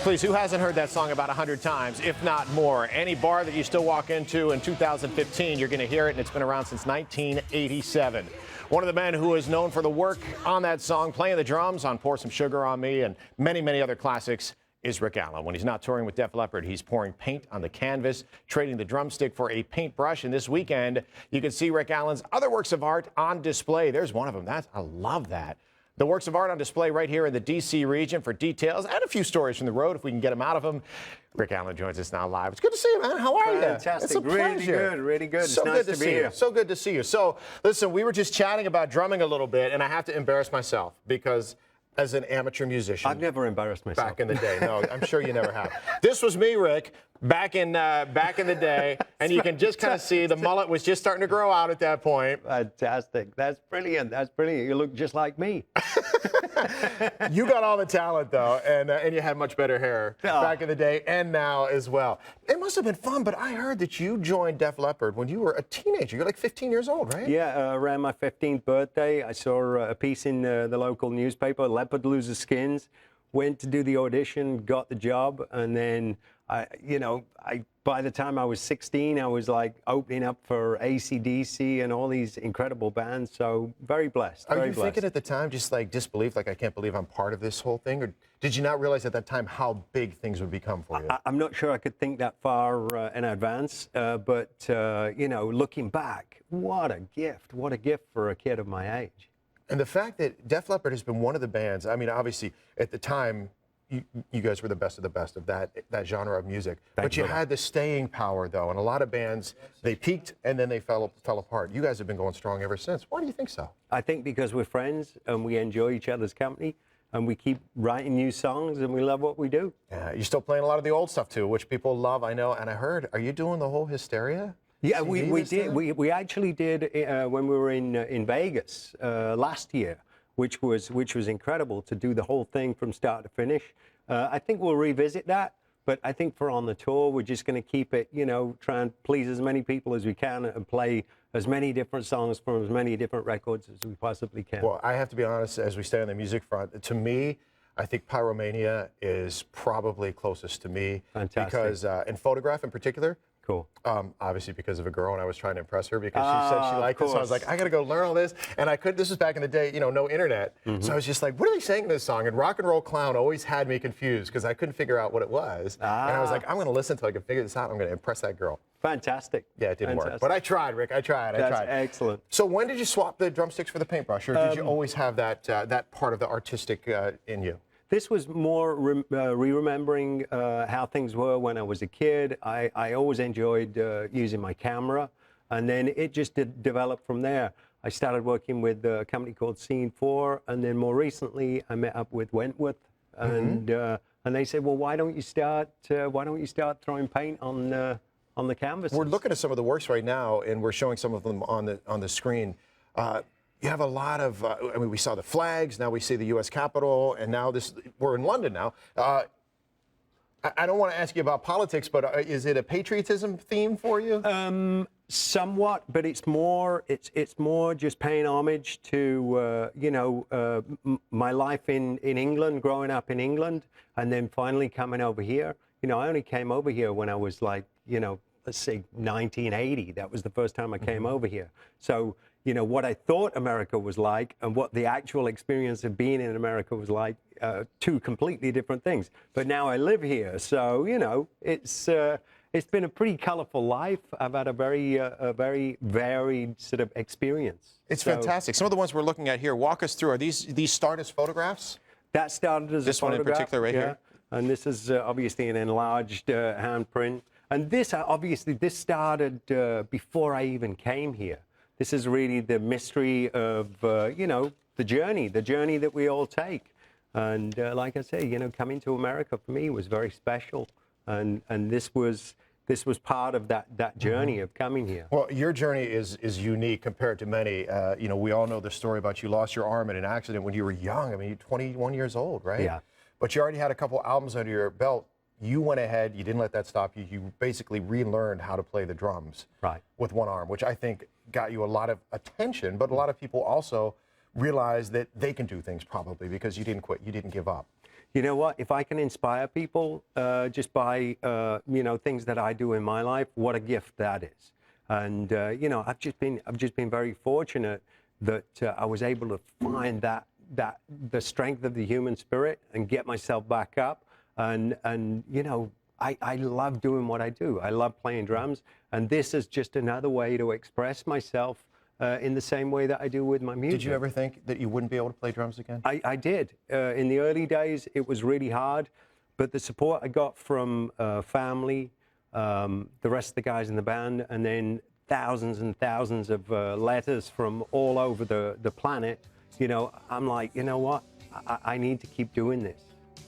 Please, who hasn't heard that song about 100 times, if not more? Any bar that you still walk into in 2015, you're going to hear it, and it's been around since 1987. One of the men who is known for the work on that song, playing the drums on Pour Some Sugar on Me and many, many other classics, is Rick Allen. When he's not touring with Def Leppard, he's pouring paint on the canvas, trading the drumstick for a paintbrush. And this weekend, you can see Rick Allen's other works of art on display. There's one of them. I love that. The works of art on display right here in the D.C. region. For details and a few stories from the road, if we can get them out of him, Rick Allen joins us now live. It's good to see you, man. How are you? Fantastic. It's a pleasure. Really good. So it's nice good to be see here. you. So good to see you. So, listen, we were just chatting about drumming a little bit, and I have to embarrass myself because as an amateur musician, I've never embarrassed myself. Back in the day. No, I'm sure you never have. This was me, Rick, back in the day, and you can just kind of see the mullet was just starting to grow out at that point. Fantastic. That's brilliant. That's brilliant. You look just like me. You got all the talent, though, and you had much better hair back in the day and now as well. It must have been fun, but I heard that you joined Def Leppard when you were a teenager. You're like 15 years old, right? Yeah, around my 15th birthday, I saw a piece in the local newspaper, Leopard Loses Skins, went to do the audition, got the job, and then by the time I was 16, I was like opening up for AC/DC and all these incredible bands. So very blessed. Are you thinking at the time just like disbelief, like I can't believe I'm part of this whole thing? Or did you not realize at that time how big things would become for you? I'm not sure I could think that far in advance, but looking back, what a gift for a kid of my age. And the fact that Def Leppard has been one of the bands, I mean, obviously at the time, you guys were the best of that genre of music. But you had the staying power, though, and a lot of bands, they peaked and then they fell apart. You guys have been going strong ever since. Why do you think so? I think because we're friends and we enjoy each other's company and we keep writing new songs and we love what we do. Yeah, you're still playing a lot of the old stuff, too, which people love, I know. And I heard, are you doing the whole Hysteria? Yeah, we did. We actually did when we were in Vegas last year, which was incredible to do the whole thing from start to finish. I think we'll revisit that, but I think for on the tour, we're just going to keep it, try and please as many people as we can and play as many different songs from as many different records as we possibly can. Well, I have to be honest, as we stay on the music front, to me, I think Pyromania is probably closest to me. Fantastic. Because in Photograph in particular, cool. Obviously because of a girl, and I was trying to impress her because she said she liked it. So I was like, I got to go learn all this. And I couldn't. This was back in the day, no internet. So I was just like, what are they saying in this song? And Rock and Roll Clown always had me confused because I couldn't figure out what it was. And I was like, I'm going to listen until I can figure this out. I'm going to impress that girl. Fantastic. Yeah, it didn't work. But I tried, Rick. I tried. That's excellent. So when did you swap the drumsticks for the paintbrush? Or did you always have that part of the artistic in you? This was more remembering how things were when I was a kid. I always enjoyed using my camera, and then it just developed from there. I started working with a company called Scene 4, and then more recently I met up with Wentworth, and they said, well, why don't you start throwing paint on the canvas? We're looking at some of the works right now, and we're showing some of them on the screen. You have a lot of, we saw the flags, now we see the U.S. Capitol, and now we're in London now. I don't want to ask you about politics, but is it a patriotism theme for you? Somewhat, but it's more just paying homage to, my life in England, growing up in England, and then finally coming over here. I only came over here when I was like, let's say 1980. That was the first time I came over here. So, what I thought America was like and what the actual experience of being in America was like, two completely different things. But now I live here, so, it's been a pretty colorful life. I've had a very varied sort of experience. It's fantastic. Some of the ones we're looking at here, walk us through. Are these start as photographs? That started as a photograph. This one in particular right here? And this is obviously an enlarged handprint. And this started before I even came here. This is really the mystery of, the journey that we all take. And like I say, coming to America for me was very special. And this was part of that journey of coming here. Well, your journey is unique compared to many. We all know the story about you lost your arm in an accident when you were young. I mean, you're 21 years old, right? Yeah. But you already had a couple albums under your belt. You went ahead, you didn't let that stop you. You basically relearned how to play the drums with one arm, which I think got you a lot of attention, but a lot of people also realize that they can do things probably because you didn't quit, you didn't give up. you know what? If I can inspire people just by things that I do in my life, what a gift that is. And I've just been very fortunate that I was able to find that the strength of the human spirit and get myself back up. And I love doing what I do. I love playing drums, and this is just another way to express myself in the same way that I do with my music. Did you ever think that you wouldn't be able to play drums again? I did. In the early days, it was really hard, but the support I got from family, the rest of the guys in the band, and then thousands and thousands of letters from all over the planet, I'm like, you know what? I need to keep doing this.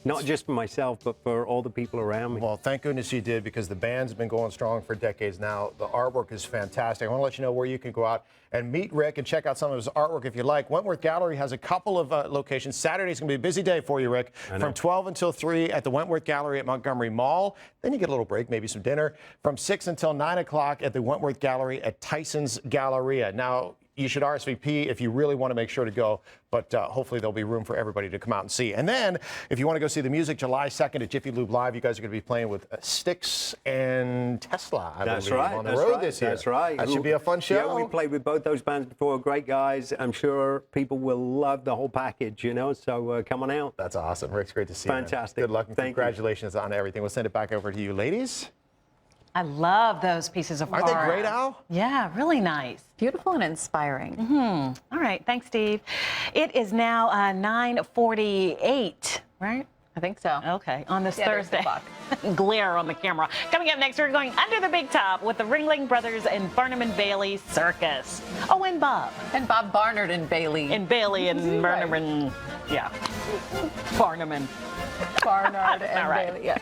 Not just for myself, but for all the people around me. Well, thank goodness you did, because the band's been going strong for decades now. The artwork is fantastic. I want to let you know where you can go out and meet Rick and check out some of his artwork if you like. Wentworth Gallery has a couple of locations. Saturday's going to be a busy day for you, Rick, from 12 until 3 at the Wentworth Gallery at Montgomery Mall. Then you get a little break, maybe some dinner, from 6 until 9 o'clock at the Wentworth Gallery at Tyson's Galleria. Now, you should RSVP if you really want to make sure to go, but hopefully there'll be room for everybody to come out and see. And then, if you want to go see the music, July 2nd at Jiffy Lube Live, you guys are going to be playing with Styx and Tesla, I believe, on the road this year. That's right. That should be a fun show. Yeah, we played with both those bands before. Great guys. I'm sure people will love the whole package, so come on out. That's awesome. Rick's great to see you. Fantastic. Good luck and congratulations on everything. We'll send it back over to you, ladies. I love those pieces of art. Aren't they great, Al? Yeah, really nice. Beautiful and inspiring. All right, thanks, Steve. It is now 9:48, right? I think so. Okay, on this Yeah, there's the Thursday. clock. Glare on the camera. Coming up next, we're going under the big top with the Ringling Brothers and Barnum and Bailey Circus. Oh, and Bob. And Bob Barnard and Bailey. And Bailey and Barnum and, yeah, Barnum and. Barnard and All right. Bailey, yeah.